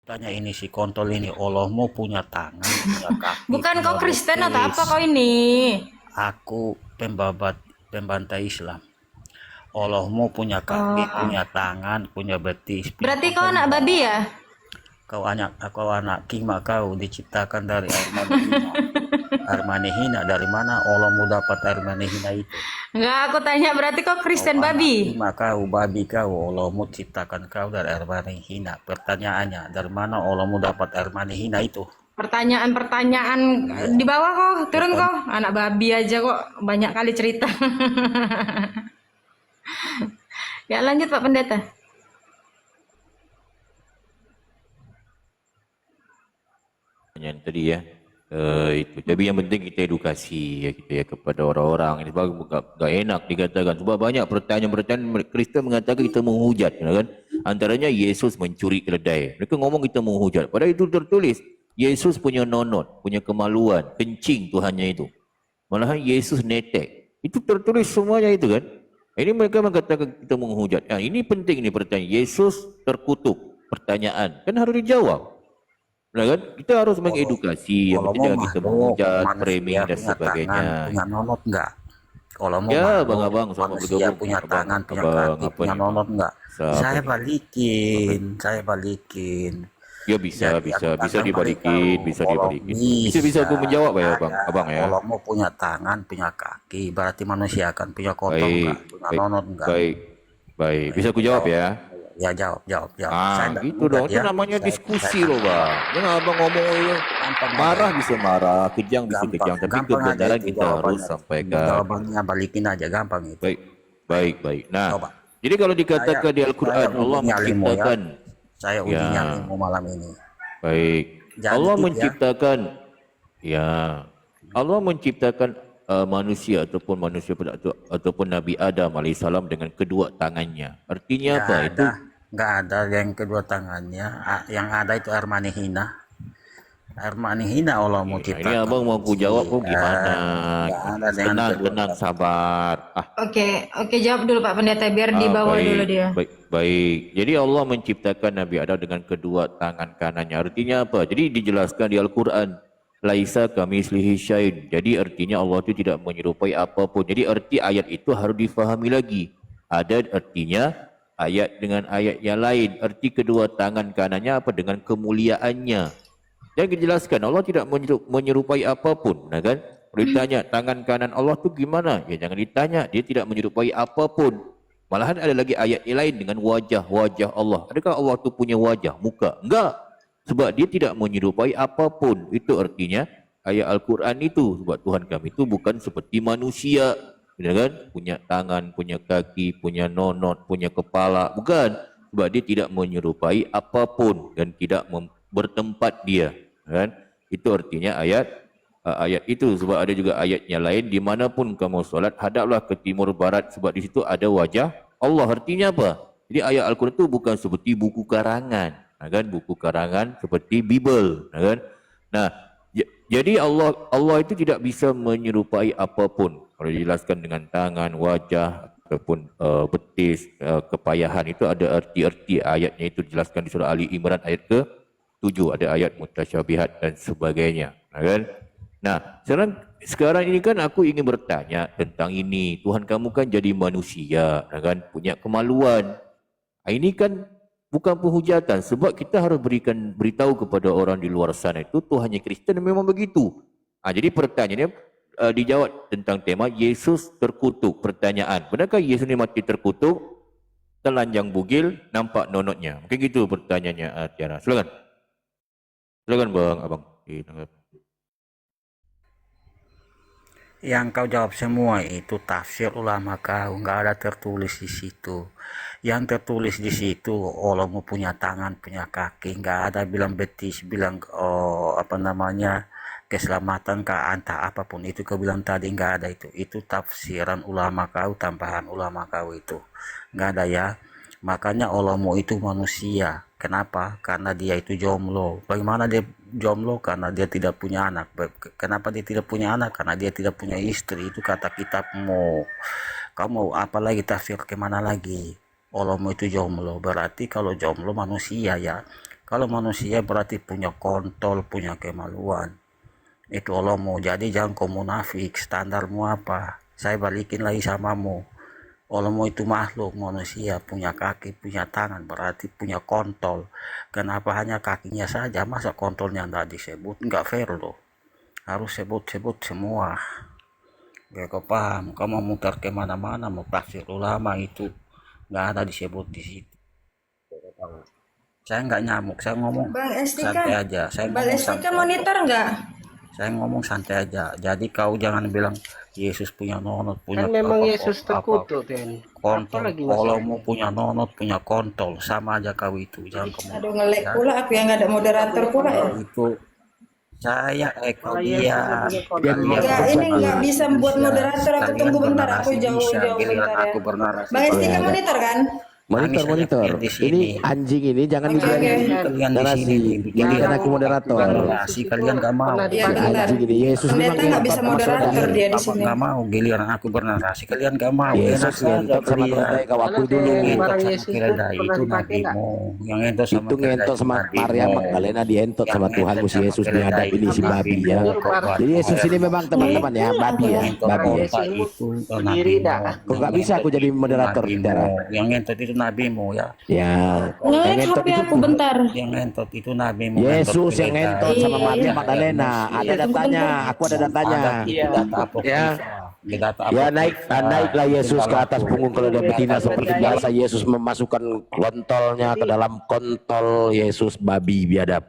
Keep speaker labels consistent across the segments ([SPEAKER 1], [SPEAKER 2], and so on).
[SPEAKER 1] Tanya ini si kontol ini, Allahmu punya tangan, punya kaki,
[SPEAKER 2] Bukan
[SPEAKER 1] punya
[SPEAKER 2] kau Kristen atau
[SPEAKER 1] betis.
[SPEAKER 2] apa kau ini?
[SPEAKER 1] Aku pembantai Islam. Allahmu punya kaki, punya
[SPEAKER 2] Oh,
[SPEAKER 1] tangan, punya betis. Punya
[SPEAKER 2] berarti kau
[SPEAKER 1] kontol
[SPEAKER 2] anak babi
[SPEAKER 1] enggak.
[SPEAKER 2] ya?
[SPEAKER 1] Kau anak kima, kau diciptakan dari air manihina. Air manihina dari mana Allahmu dapat air manihina itu?
[SPEAKER 2] Enggak, aku tanya berarti kau
[SPEAKER 1] Kau
[SPEAKER 2] Kristen
[SPEAKER 1] anak
[SPEAKER 2] babi.
[SPEAKER 1] kima, kau babi, kau Allahmu ciptakan kau dari air manihina. Pertanyaannya, dari mana Allahmu dapat air manihina itu?
[SPEAKER 2] Pertanyaan-pertanyaan
[SPEAKER 1] Iya,
[SPEAKER 2] di bawah kok, turun
[SPEAKER 1] pertanyaan.
[SPEAKER 2] kok. Anak babi aja kok banyak kali cerita. Ya lanjut Pak Pendeta.
[SPEAKER 3] Pertanyaan tadi ya. Itu. Tapi yang penting kita edukasi ya kita ya kepada orang-orang. Ini sebab gak enak dikatakan. Sebab banyak pertanyaan-pertanyaan Kristen mengatakan kita menghujat, ya kan? Antaranya Yesus mencuri keledai. Mereka ngomong kita menghujat. Padahal itu tertulis Yesus punya nonot, punya kemaluan, kencing Tuhannya itu. Malahan Yesus netek. Itu tertulis semuanya itu kan. Ini mereka mengatakan kita menghujat. Ya, ini penting nih pertanyaan. Yesus terkutuk. Pertanyaan kan harus dijawab. Nah kan, kita harus
[SPEAKER 1] Allah,
[SPEAKER 3] mengedukasi, yang penting
[SPEAKER 1] Allahmu
[SPEAKER 3] jangan kita
[SPEAKER 1] makhluk,
[SPEAKER 3] menghujat,
[SPEAKER 1] manusia
[SPEAKER 3] framing dan
[SPEAKER 1] punya tangan,
[SPEAKER 3] sebagainya.
[SPEAKER 1] punya nonot enggak? Allahmu
[SPEAKER 3] Ya, bang
[SPEAKER 1] makhluk,
[SPEAKER 3] abang, selamat
[SPEAKER 1] manusia
[SPEAKER 3] bergabung,
[SPEAKER 1] punya
[SPEAKER 3] abang,
[SPEAKER 1] tangan, punya
[SPEAKER 3] abang
[SPEAKER 1] kaki,
[SPEAKER 3] apa
[SPEAKER 1] punya
[SPEAKER 3] nih bang?
[SPEAKER 1] nonot enggak?
[SPEAKER 3] Siapa
[SPEAKER 1] Saya
[SPEAKER 3] nih? Apa
[SPEAKER 1] balikin,
[SPEAKER 3] nih?
[SPEAKER 1] saya balikin.
[SPEAKER 3] Ya bisa,
[SPEAKER 1] Jadi
[SPEAKER 3] bisa,
[SPEAKER 1] aku
[SPEAKER 3] bisa
[SPEAKER 1] tanya mereka,
[SPEAKER 3] dibalikin, bisa
[SPEAKER 1] Allah
[SPEAKER 3] dibalikin. Bisa
[SPEAKER 1] bisa
[SPEAKER 3] aku menjawab ya, bang,
[SPEAKER 1] ada.
[SPEAKER 3] abang ya.
[SPEAKER 1] Allahmu punya tangan, punya kaki, berarti manusia kan punya kontol
[SPEAKER 3] Baik,
[SPEAKER 1] enggak, punya
[SPEAKER 3] baik,
[SPEAKER 1] nonot enggak?
[SPEAKER 3] baik, baik.
[SPEAKER 1] Nah,
[SPEAKER 3] Bisa
[SPEAKER 1] itu
[SPEAKER 3] aku jawab
[SPEAKER 1] jawab.
[SPEAKER 3] ya.
[SPEAKER 1] Ya jawab, jawab, jawab. Saya
[SPEAKER 3] Ah,
[SPEAKER 1] enggak
[SPEAKER 3] gitu
[SPEAKER 1] mengugat
[SPEAKER 3] dong. Itu
[SPEAKER 1] ya,
[SPEAKER 3] namanya
[SPEAKER 1] saya
[SPEAKER 3] diskusi loh,
[SPEAKER 1] tanya
[SPEAKER 3] bang.
[SPEAKER 1] jawab.
[SPEAKER 3] Jangan abang ngomong itu.
[SPEAKER 1] Gampang aja
[SPEAKER 3] Marah
[SPEAKER 1] itu.
[SPEAKER 3] bisa marah, kejang bisa
[SPEAKER 1] Gampang,
[SPEAKER 3] kejang, tapi
[SPEAKER 1] gampang aja
[SPEAKER 3] kebenaran
[SPEAKER 1] itu
[SPEAKER 3] kita harus
[SPEAKER 1] jawabannya.
[SPEAKER 3] sampaikan. Gitu.
[SPEAKER 1] Jawabannya balikin aja, gampang itu.
[SPEAKER 3] Baik,
[SPEAKER 1] Baik,
[SPEAKER 3] baik, baik. Nah,
[SPEAKER 1] coba.
[SPEAKER 3] jadi kalau
[SPEAKER 1] Saya,
[SPEAKER 3] dikatakan di
[SPEAKER 1] saya
[SPEAKER 3] Al-Quran
[SPEAKER 1] uji
[SPEAKER 3] Allah
[SPEAKER 1] nyalimu ya.
[SPEAKER 3] menciptakan,
[SPEAKER 1] Saya uji
[SPEAKER 3] ya,
[SPEAKER 1] nyalimu malam ini.
[SPEAKER 3] baik.
[SPEAKER 1] Jadi
[SPEAKER 3] Allah
[SPEAKER 1] gitu ya.
[SPEAKER 3] menciptakan, ya, Allah menciptakan manusia ataupun Nabi Adam alaihissalam dengan kedua tangannya. Artinya
[SPEAKER 1] Nggak
[SPEAKER 3] apa?
[SPEAKER 1] ada,
[SPEAKER 3] Itu
[SPEAKER 1] nggak ada yang kedua tangannya. Yang ada itu air manihina. Air manihina Allah mau
[SPEAKER 3] ya, ini
[SPEAKER 1] ciptakan
[SPEAKER 3] abang mau aku jawab kok
[SPEAKER 1] manusia.
[SPEAKER 3] gimana?
[SPEAKER 1] Nggak
[SPEAKER 3] Gimana?
[SPEAKER 1] ada dengan
[SPEAKER 3] Tenang,
[SPEAKER 1] kedua
[SPEAKER 3] tenang,
[SPEAKER 1] tangan.
[SPEAKER 3] sabar. Ah,
[SPEAKER 2] Oke, jawab dulu Pak Pendeta biar dibawa dulu
[SPEAKER 3] baik,
[SPEAKER 2] dia.
[SPEAKER 3] baik, baik. Jadi Allah menciptakan Nabi Adam dengan kedua tangan kanannya. Artinya apa? Jadi dijelaskan di Al-Quran. Laisa kamislihi syai'un. Jadi artinya Allah itu tidak menyerupai apapun. Jadi arti ayat itu harus difahami lagi. Ada artinya ayat dengan ayat yang lain. Arti kedua tangan kanannya apa? Dengan kemuliaannya. Dan dijelaskan Allah tidak menyerupai apapun. Nah kan? Kalau ditanya tangan kanan Allah tu gimana? Ya jangan ditanya. Dia tidak menyerupai apapun. Malahan ada lagi ayat yang lain dengan wajah Allah. Adakah Allah tu punya wajah, muka? Enggak. Sebab dia tidak menyerupai apapun. Itu artinya ayat Al-Quran itu. Sebab Tuhan kami itu bukan seperti manusia. Ya kan? Punya tangan, punya kaki, punya nonot, punya kepala. Bukan. Sebab dia tidak menyerupai apapun dan tidak bertempat dia. Kan? Itu artinya ayat itu. Sebab ada juga ayatnya lain, dimanapun kamu solat hadaplah ke timur barat, sebab di situ ada wajah Allah. Artinya apa? Jadi ayat Al-Quran itu bukan seperti buku karangan, kan? Buku karangan seperti Bible, kan? Nah, jadi Allah itu tidak bisa menyerupai apapun. Kalau dijelaskan dengan tangan, wajah ataupun betis, kepayahan, itu ada arti-arti ayatnya. Itu dijelaskan di surah Ali Imran ayat ke 7, ada ayat mutasyabihat dan sebagainya, kan? Nah, sekarang ini kan aku ingin bertanya tentang ini. Tuhan kamu kan jadi manusia, kan? Punya kemaluan. Ini kan bukan penghujatan, sebab kita harus beritahu kepada orang di luar sana itu Tuhannya Kristen memang begitu. Jadi pertanyaannya dijawab tentang tema Yesus terkutuk. Pertanyaan, benarkah Yesus ini mati terkutuk? Telanjang bugil, nampak nonotnya. Mungkin gitu pertanyaannya, Tiara. Silakan. Silakan Bang, Abang.
[SPEAKER 1] Yang kau jawab semua itu tafsir ulama kau, nggak ada tertulis di situ. Yang tertulis di situ Allah mau punya tangan, punya kaki, nggak ada bilang betis, bilang apa namanya keselamatan kah entah apapun itu kau bilang tadi, nggak ada itu. Itu tafsiran ulama kau, tambahan ulama kau itu, nggak ada ya. Makanya Allahmu itu manusia. Kenapa? Karena dia itu jomblo. Bagaimana dia jomblo? Karena dia tidak punya anak. Kenapa dia tidak punya anak? Karena dia tidak punya istri. Itu kata kitabmu. Kamu apa lagi tafsir kemana lagi? Allahmu itu jomblo. Berarti kalau jomblo manusia ya. Kalau manusia berarti punya kontol, punya kemaluan. Itu Allahmu. Jadi jangan kau munafik. Standarmu apa? Saya balikin lagi samamu. Allahmu itu makhluk manusia, punya kaki, punya tangan, berarti punya kontol. Kenapa hanya kakinya saja? Masa kontolnya tidak disebut? Nggak fair loh. Harus sebut-sebut semua. Ya kau paham? Kau mau mutar kemana-mana, mau tafsir ulama itu nggak ada disebut di situ. Saya nggak nyamuk, saya ngomong
[SPEAKER 2] Bang Esti
[SPEAKER 1] santai
[SPEAKER 2] kan,
[SPEAKER 1] aja.
[SPEAKER 2] Bang Esti kan monitor nggak?
[SPEAKER 1] Saya ngomong santai aja. Jadi kau jangan bilang Yesus punya nonot, punya
[SPEAKER 4] Kan memang
[SPEAKER 1] apa,
[SPEAKER 4] Yesus terkutuk kan.
[SPEAKER 1] kontol.
[SPEAKER 4] Apalagi
[SPEAKER 1] Kalau
[SPEAKER 4] masalah.
[SPEAKER 1] mau punya nonot, punya kontol, sama aja kau itu. Jangan kamu.
[SPEAKER 2] Aduh ngelek pula aku yang nggak ada moderator pula ya.
[SPEAKER 1] Itu saya kau
[SPEAKER 4] Kalau
[SPEAKER 1] dia.
[SPEAKER 4] Yesus punya kontol.
[SPEAKER 2] Enggak, ini nggak bisa buat moderator. Aku
[SPEAKER 1] Sekalian
[SPEAKER 2] tunggu bentar, aku
[SPEAKER 1] bernarasi
[SPEAKER 2] jauh-jauh
[SPEAKER 1] bisa, giliran
[SPEAKER 2] bentar ya.
[SPEAKER 1] aku bernarasi.
[SPEAKER 2] Bang Esti kan monitor kan?
[SPEAKER 3] Monitor,
[SPEAKER 1] Kami
[SPEAKER 3] monitor.
[SPEAKER 1] saja di sini.
[SPEAKER 3] Ini anjing ini jangan
[SPEAKER 2] Oke,
[SPEAKER 3] dibiarin
[SPEAKER 2] oke.
[SPEAKER 1] Kalian di
[SPEAKER 3] narasi.
[SPEAKER 1] sini.
[SPEAKER 3] Jadikan aku moderator.
[SPEAKER 1] Narasi kalian gak mau.
[SPEAKER 4] Pernah
[SPEAKER 2] Iya
[SPEAKER 4] dipakai.
[SPEAKER 2] bentar.
[SPEAKER 3] Anjing ini Yesus
[SPEAKER 2] Pendeta
[SPEAKER 3] memang
[SPEAKER 2] nggak bisa
[SPEAKER 3] ngentot sama
[SPEAKER 2] moderator
[SPEAKER 3] saudara.
[SPEAKER 2] dia di
[SPEAKER 1] Apa
[SPEAKER 2] sini.
[SPEAKER 1] nggak mau giliran aku bernarasi kalian gak mau. Enak
[SPEAKER 3] Yesus
[SPEAKER 1] saja
[SPEAKER 3] ngentot sama
[SPEAKER 1] kalian.
[SPEAKER 3] keledai kau akui
[SPEAKER 4] Kalau
[SPEAKER 3] dulu.
[SPEAKER 4] kayak
[SPEAKER 1] Ngentot
[SPEAKER 4] barang
[SPEAKER 1] sama
[SPEAKER 4] Yesus itu
[SPEAKER 1] keledai
[SPEAKER 4] pernah
[SPEAKER 1] itu
[SPEAKER 4] dipakai nggak?
[SPEAKER 1] nabimu. Yang ngentot sama
[SPEAKER 3] Itu
[SPEAKER 1] keledai
[SPEAKER 3] ngentot sama
[SPEAKER 1] nabimu.
[SPEAKER 3] Maryam Magdalena dientot
[SPEAKER 1] Yang
[SPEAKER 3] sama Tuhan
[SPEAKER 1] ngentot
[SPEAKER 3] musi
[SPEAKER 1] sama
[SPEAKER 3] Yesus
[SPEAKER 1] keledai
[SPEAKER 3] biadab ini si
[SPEAKER 1] itu
[SPEAKER 3] babi ya.
[SPEAKER 1] nabimu.
[SPEAKER 3] Jadi Yesus ini memang teman-teman ya babi ya,
[SPEAKER 1] Ngentot
[SPEAKER 3] babi ya.
[SPEAKER 1] kota itu
[SPEAKER 4] Sendiri
[SPEAKER 1] nabimu.
[SPEAKER 4] dah.
[SPEAKER 3] Kok nggak bisa aku jadi moderator
[SPEAKER 1] Nabimu.
[SPEAKER 3] bicara?
[SPEAKER 1] Yang ngentot itu nabimu ya.
[SPEAKER 3] Ya, yang
[SPEAKER 2] Ngelek
[SPEAKER 3] ngentot
[SPEAKER 2] HP
[SPEAKER 3] itu
[SPEAKER 2] aku bentar.
[SPEAKER 1] Yang ngentot itu nabimu.
[SPEAKER 3] Yesus yang ngentot sama
[SPEAKER 2] Iya,
[SPEAKER 3] Maria
[SPEAKER 2] iya.
[SPEAKER 3] Magdalena. Ada datanya, aku ada datanya.
[SPEAKER 1] Ada data apokrifa.
[SPEAKER 3] Ya.
[SPEAKER 1] Di data
[SPEAKER 3] Ya
[SPEAKER 1] apokrifa.
[SPEAKER 3] naiklah Yesus ke atas punggung keledai betina seperti biasa Yesus memasukkan kontolnya ke dalam kontol Yesus babi biadab.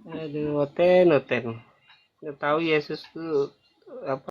[SPEAKER 4] Aduh, oten. Nggak tahu Yesus tuh apa